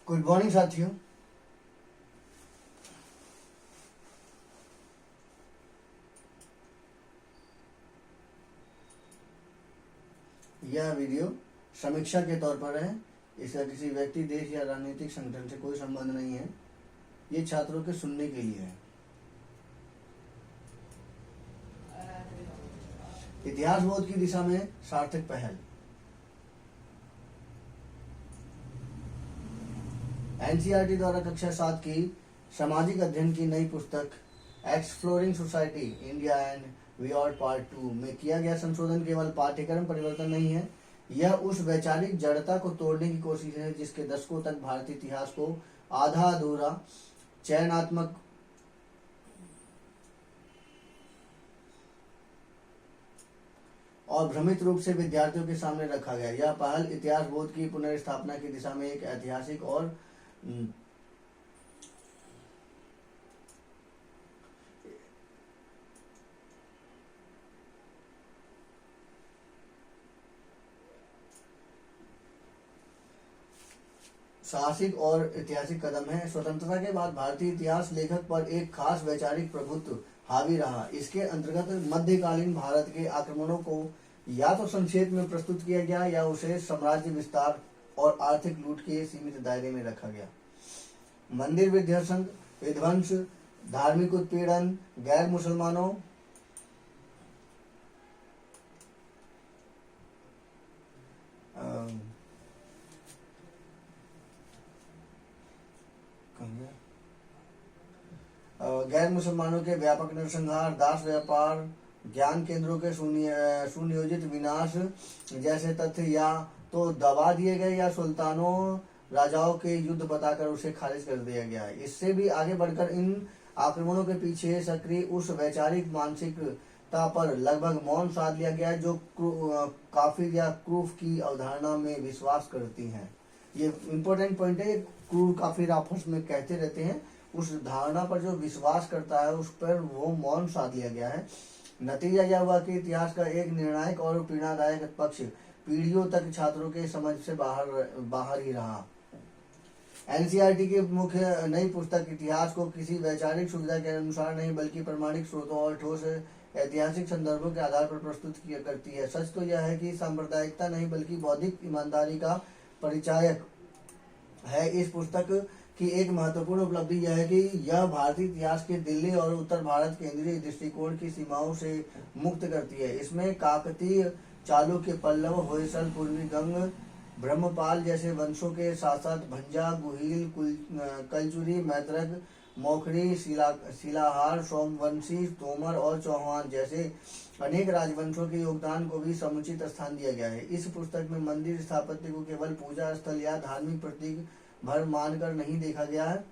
Good morning साथियों। यह video समीक्षा के तौर पर है। इसका किसी व्यक्ति, देश या राजनीतिक संगठन से कोई संबंध नहीं है। ये छात्रों के सुनने के लिए है। इतिहास बोध की दिशा में सार्थक पहल। एनसीईआरटी द्वारा कक्षा 7 की सामाजिक अध्ययन की नई पुस्तक exploring society India and beyond part 2 में किया गया संशोधन केवल पाठ्यक्रम परिवर्तन नहीं है, यह उस वैचारिक जड़ता को तोड़ने की कोशिश है जिसके दशकों तक भारतीय इतिहास को आधा अधूरा, चयनात्मक और भ्रमित रूप से विद्यार्थियों के सामने रखा गया। यह पहल इतिहास बोध की पुनर्स्थापना की दिशा में एक ऐतिहासिक और साहसिक और ऐतिहासिक कदम है। स्वतंत्रता के बाद भारतीय इतिहास लेखक पर एक खास वैचारिक प्रभुत्व हावी रहा। इसके अंतर्गत मध्यकालीन भारत के आक्रमणों को या तो संक्षेप में प्रस्तुत किया गया या उसे साम्राज्य विस्तार और आर्थिक लूट के सीमित दायरे में रखा गया। मंदिर विध्वंस, धार्मिक उत्पीड़न, गैर मुसलमानों गैर मुसलमानों के व्यापक नरसंहार, दास व्यापार, ज्ञान केंद्रों के सुनियोजित विनाश जैसे तथ्य या तो दबा दिए गए या सुल्तानों राजाओं के युद्ध बताकर उसे खारिज कर दिया गया। इससे भी आगे बढ़कर इन आक्रमणों के पीछे सक्रिय उस वैचारिक मानसिकता पर लगभग मौन साध लिया गया जो काफिर या क्रूफ की अवधारणा में विश्वास करती हैं। ये इम्पोर्टेंट पॉइंट है। क्रूर काफिर आपस में कहते रहते हैं, उस धारणा पर जो विश्वास करता है उस पर वो मौन साध लिया गया है। नतीजा यह हुआ कि इतिहास का एक निर्णायक और पीड़ादायक पक्ष पीढ़ियों तक छात्रों के समझ से बाहर ही रहा। एनसीईआरटी की मुख्य नई पुस्तक इतिहास को किसी वैचारिक सुविधा के अनुसार नहीं बल्कि प्रमाणिक स्रोतों और ठोस ऐतिहासिक संदर्भों के आधार पर प्रस्तुत किया करती है। सच तो यह है कि सांप्रदायिकता नहीं बल्कि बौद्धिक ईमानदारी का परिचायक है। इस पुस्तक की एक महत्वपूर्ण उपलब्धि यह है कि यह भारतीय इतिहास के दिल्ली और उत्तर भारत केंद्रीय दृष्टिकोण की सीमाओं से मुक्त करती है। इसमें काकतीय, चालुक्य, पल्लव, होयसल, पूर्वी गंग, ब्रह्मपाल जैसे वंशों के साथ साथ भंजा, गुहिल, कलचुरी, मैत्रक, मोखरी, शिलाहार, सोमवंशी, तोमर और चौहान जैसे अनेक राजवंशों के योगदान को भी समुचित स्थान दिया गया है। इस पुस्तक में मंदिर स्थापत्य को केवल पूजा स्थल या धार्मिक प्रतीक भर मानकर नहीं देखा गया है,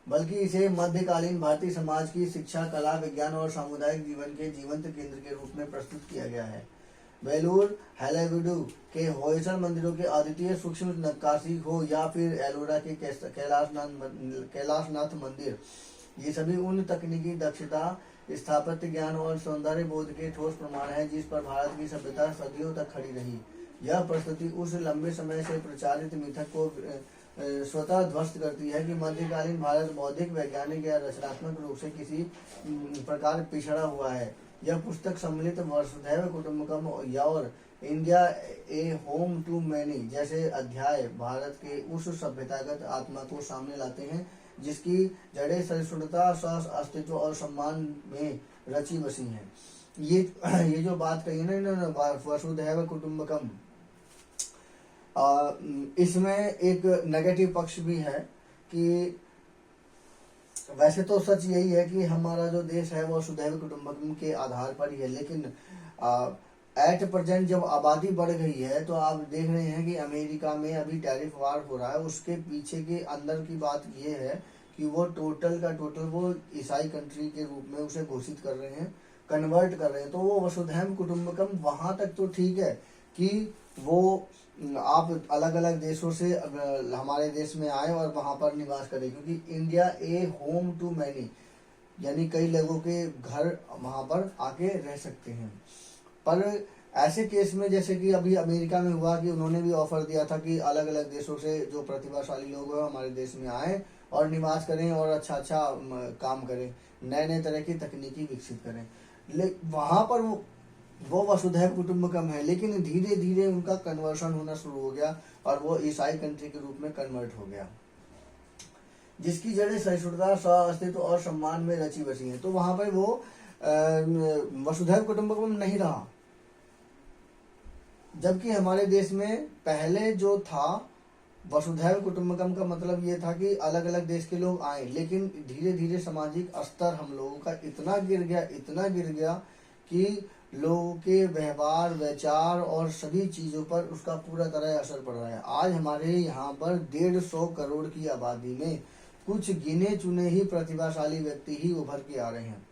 बल्कि इसे मध्यकालीन भारतीय समाज की शिक्षा, कला, विज्ञान और सामुदायिक जीवन के जीवंत केंद्र के रूप में प्रस्तुत किया गया है। वेलूर हैलावीडु के होयसल मंदिरों के अद्वितीय सूक्ष्म नक्काशी हो या फिर एलोरा के कैलाशनाथ मंदिर, ये सभी उन तकनीकी दक्षता, स्थापत्य ज्ञान और सौंदर्य बोध के ठोस प्रमाण है जिस पर भारत की सभ्यता सदियों तक खड़ी रही। यह प्रस्तुति उस लंबे समय से प्रचारित मिथक को स्वतः ध्वस्त करती है कि मध्यकालीन भारत बौद्धिक, वैज्ञानिक या रचनात्मक रूप से किसी प्रकार पिछड़ा हुआ है। यह पुस्तक सम्मिलित वसुधैव कुटुंबकम और India a home to many जैसे अध्याय भारत के उस सभ्यतागत आत्मा को सामने लाते हैं जिसकी जड़ें सहिष्णुता, सह अस्तित्व और सम्मान में रची बसी हैं। ये जो बात कही ना इन्होंने वसुधैव कुटुंबकम, इसमें एक नेगेटिव पक्ष भी है कि वैसे तो सच यही है कि हमारा जो देश है वो वसुधैव कुटुंबकम के आधार पर ही है, लेकिन एट प्रेजेंट जब आबादी बढ़ गई है तो आप देख रहे हैं कि अमेरिका में अभी टैरिफ वार हो रहा है। उसके पीछे के अंदर की बात ये है कि वो टोटल का टोटल वो ईसाई कंट्री के रूप में उसे घोषित कर रहे हैं, कन्वर्ट कर रहे हैं। तो वो वसुधैव कुटुंबकम वहां तक तो ठीक है कि वो आप अलग अलग देशों से हमारे देश में आए और वहां पर निवास करें, क्योंकि India a home to many यानी कई लोगों के घर वहां पर आके रह सकते हैं। पर ऐसे केस में जैसे कि अभी अमेरिका में हुआ कि उन्होंने भी ऑफर दिया था कि अलग अलग देशों से जो प्रतिभाशाली लोग हैं हमारे देश में आए और निवास करें और अच्छा अच्छा काम करें, नए नए तरह की तकनीकी विकसित करें। वहाँ पर वो वसुधैव कुटुंबकम है, लेकिन धीरे धीरे उनका कन्वर्शन होना शुरू हो गया और वो ईसाई कंट्री के रूप में कन्वर्ट हो गया, जिसकी जड़ें सहिष्णुता, सह अस्तित्व और सम्मान में रची बसी हैं। तो वहां पर वो वसुधैव कुटुंबकम नहीं रहा। जबकि हमारे देश में पहले जो था वसुधैव कुटुंबकम का मतलब ये था कि अलग अलग देश के लोग आए, लेकिन धीरे धीरे सामाजिक स्तर हम लोगों का इतना गिर गया कि लोगों के व्यवहार, विचार और सभी चीजों पर उसका पूरा तरह असर पड़ रहा है। आज हमारे यहाँ पर 150 करोड़ की आबादी में कुछ गिने चुने ही प्रतिभाशाली व्यक्ति ही उभर के आ रहे हैं।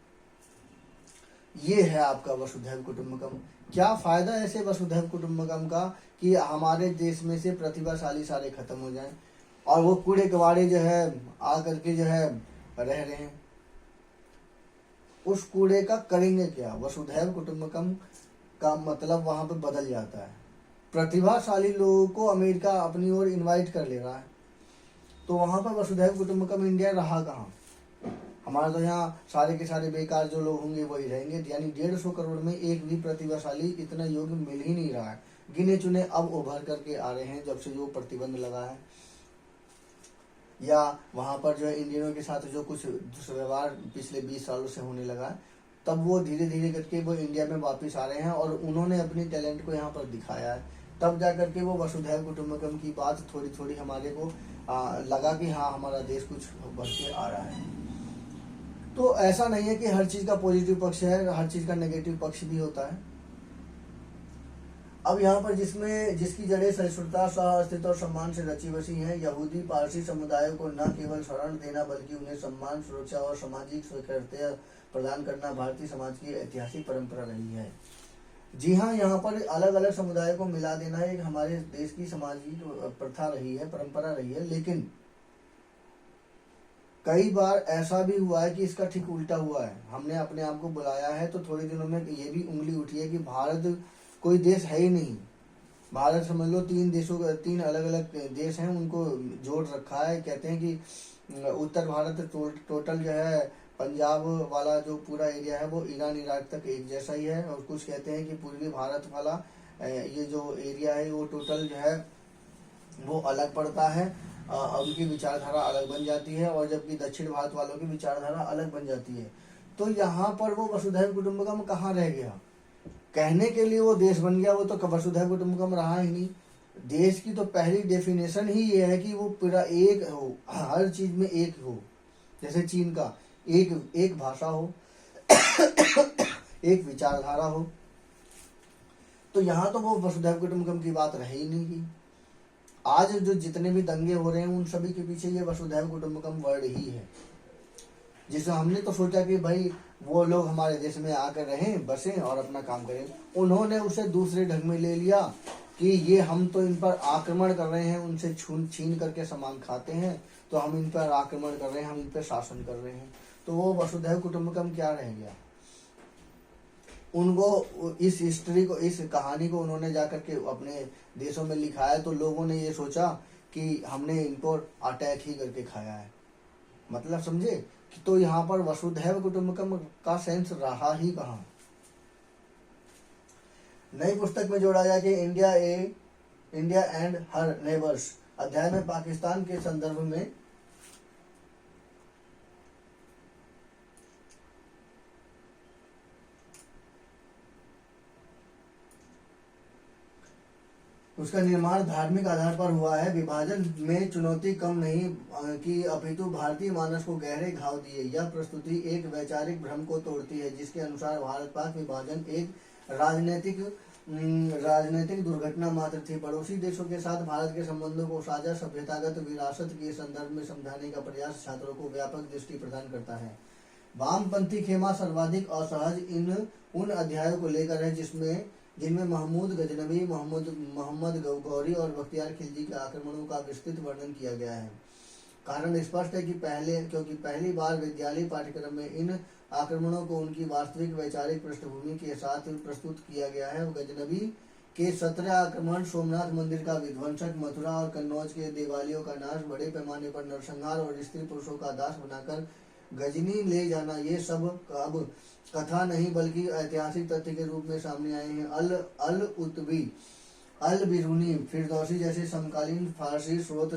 ये है आपका वसुधैव कुटुंबकम। क्या फायदा ऐसे वसुधैव कुटुंबकम का कि हमारे देश में से प्रतिभाशाली सारे खत्म हो जाएं और वो कूड़े कबाड़े जो है आकर के जो है रह रहे हैं। उस कूड़े का करेंगे क्या? वसुधैव कुटुंबकम का मतलब वहां पे बदल जाता है। प्रतिभाशाली लोगों को अमेरिका अपनी ओर इनवाइट कर ले रहा है, तो वहां पर वसुधैव कुटुंबकम इंडिया रहा कहाँ? हमारे तो यहाँ सारे के सारे बेकार जो लोग होंगे वही रहेंगे। यानी 150 करोड़ में एक भी प्रतिभाशाली इतना योग्य मिल ही नहीं रहा है। गिने चुने अब उभर करके आ रहे हैं जब से जो प्रतिबंध लगा है, या वहां पर जो है इंडियनों के साथ जो कुछ दुष्व्यवहार पिछले 20 सालों से होने लगा है, तब वो धीरे धीरे करके वो इंडिया में वापस आ रहे हैं और उन्होंने अपनी टैलेंट को यहाँ पर दिखाया है। तब जा करके वो वसुधैव कुटुंबकम की बात थोड़ी थोड़ी हमारे को लगा कि हाँ हमारा देश कुछ बढ़ के आ रहा है। तो ऐसा नहीं है कि हर चीज का पॉजिटिव पक्ष है, हर चीज का नेगेटिव पक्ष भी होता है। अब यहाँ पर जिसकी जड़ें सहिष्णुता, सह अस्तित्व और सम्मान से रची बसी हैं, यहूदी पारसी समुदायों को न केवल शरण देना बल्कि उन्हें सम्मान, सुरक्षा और सामाजिक स्वीकृति प्रदान करना भारतीय समाज की ऐतिहासिक परंपरा रही है। जी हाँ, यहाँ पर अलग अलग समुदायों को मिला देना एक हमारे देश की सामाजिक प्रथा रही है, परंपरा रही है। लेकिन कई बार ऐसा भी हुआ है कि इसका ठीक उल्टा हुआ है। हमने अपने आप को बुलाया है तो थोड़े दिनों में ये भी उंगली उठी है कि भारत कोई देश है ही नहीं। भारत समझ लो 3 अलग अलग देश हैं, उनको जोड़ रखा है। कहते हैं कि उत्तर भारत टोटल जो है पंजाब वाला जो पूरा एरिया है वो ईरान इराक तक एक जैसा ही है, और कुछ कहते हैं कि पूर्वी भारत वाला ये जो एरिया है वो टोटल जो है वो अलग पड़ता है, उनकी विचारधारा अलग बन जाती है, और जबकि दक्षिण भारत वालों की विचारधारा अलग बन जाती है। तो यहाँ पर वो वसुधैव कुटुंबकम कहाँ रह गया? कहने के लिए वो देश बन गया, वो तो वसुधैव कुटुंबकम रहा ही नहीं। देश की तो पहली डेफिनेशन ही ये है कि वो पूरा एक हो, हर चीज में एक हो। जैसे चीन का एक भाषा हो, एक विचारधारा हो। तो यहाँ तो वो वसुधैव कुटुंबकम की बात रही ही नहीं की। आज जो जितने भी दंगे हो रहे हैं उन सभी के पीछे ये वसुधैव कुटुंबकम वर्ड ही है, जिसमें हमने तो सोचा कि भाई वो लोग हमारे देश में आकर रहें, बसें और अपना काम करें। उन्होंने उसे दूसरे ढंग में ले लिया कि ये हम तो इन पर आक्रमण कर रहे हैं, उनसे छीन करके सामान खाते हैं, तो हम इन पर आक्रमण कर रहे हैं, हम इन पर शासन कर रहे हैं। तो वो वसुधैव कुटुंबकम क्या रह गया? उनको इस हिस्ट्री को, इस कहानी को उन्होंने जाकर के अपने देशों में लिखा है, तो लोगों ने ये सोचा कि हमने इनको अटैक ही करके खाया है। मतलब समझे? तो यहाँ पर वसुधैव कुटुंबकम का सेंस रहा ही कहाँ। नई पुस्तक में जोड़ा गया कि इंडिया एंड हर नेबर्स अध्याय में पाकिस्तान के संदर्भ में उसका निर्माण धार्मिक आधार पर हुआ है। विभाजन में चुनौती कम नहीं कि अपितु भारतीय मानस को गहरे घाव दिए। यह प्रस्तुति एक वैचारिक भ्रम को तोड़ती है, जिसके अनुसार भारत पाक विभाजन एक राजनीतिक दुर्घटना मात्र थी। पड़ोसी देशों के साथ भारत के संबंधों को साझा सभ्यतागत विरासत के संदर्भ में समझाने का प्रयास छात्रों को व्यापक दृष्टि प्रदान करता है। वामपंथी खेमा सर्वाधिक असहज उन अध्यायों को लेकर है जिनमें महमूद गजनवी, मोहम्मद गौरी और बख्तियार खिलजी के आक्रमणों का विस्तृत वर्णन किया गया है। कारण स्पष्ट है कि क्योंकि पहली बार विद्यालय पाठ्यक्रम में इन आक्रमणों को उनकी वास्तविक वैचारिक पृष्ठभूमि के साथ प्रस्तुत किया गया है। गजनबी के 17 आक्रमण, सोमनाथ मंदिर का विध्वंसक, मथुरा और कन्नौज के देवालयों का नाश, बड़े पैमाने पर नरसंहार और स्त्री पुरुषों का दास बनाकर गजनी ले जाना, ये सब अब कथा नहीं बल्कि ऐतिहासिक तथ्य के रूप में सामने आए हैं। अल उतबी, अल बिरूनी, फिरदौसी जैसे समकालीन फारसी स्रोत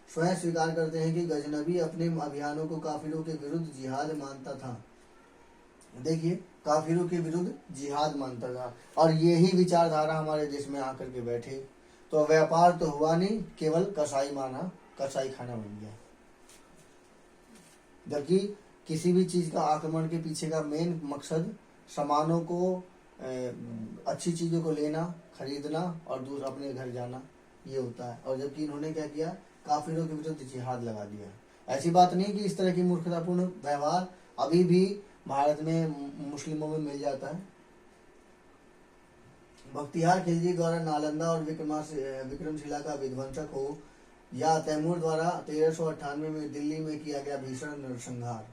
स्वयं स्वीकार करते हैं कि गजनबी अपने अभियानों को काफिरों के विरुद्ध जिहाद मानता था। देखिए, काफिरों के विरुद्ध जिहाद मानता था, और यही विचारधारा हमारे देश में आकर के बैठे, तो व्यापार तो हुआ नहीं, केवल कसाई खाना बन गया। जबकि किसी भी चीज का आक्रमण के पीछे का मेन मकसद सामानों को, अच्छी चीजों को लेना, खरीदना और दूसरा अपने घर जाना, ये होता है। और जबकि इन्होंने क्या किया, काफिरों के विरुद्ध जिहाद लगा दिया। ऐसी बात नहीं कि इस तरह की मूर्खतापूर्ण व्यवहार अभी भी भारत में मुस्लिमों में मिल जाता है। बख्तियार खिलजी द्वारा नालंदा और विक्रमशिला का विध्वंसक हो, या तैमूर द्वारा 1398 में दिल्ली में किया गया भीषण नरसंहार,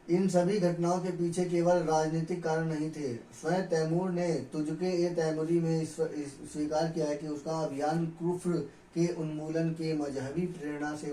इन सभी घटनाओं के पीछे केवल राजनीतिक कारण नहीं थे। स्वयं तैमूर ने तुजके ए तैमूरी में स्वीकार किया है कि उसका अभियान कुफ्र के उन्मूलन के मजहबी प्रेरणा से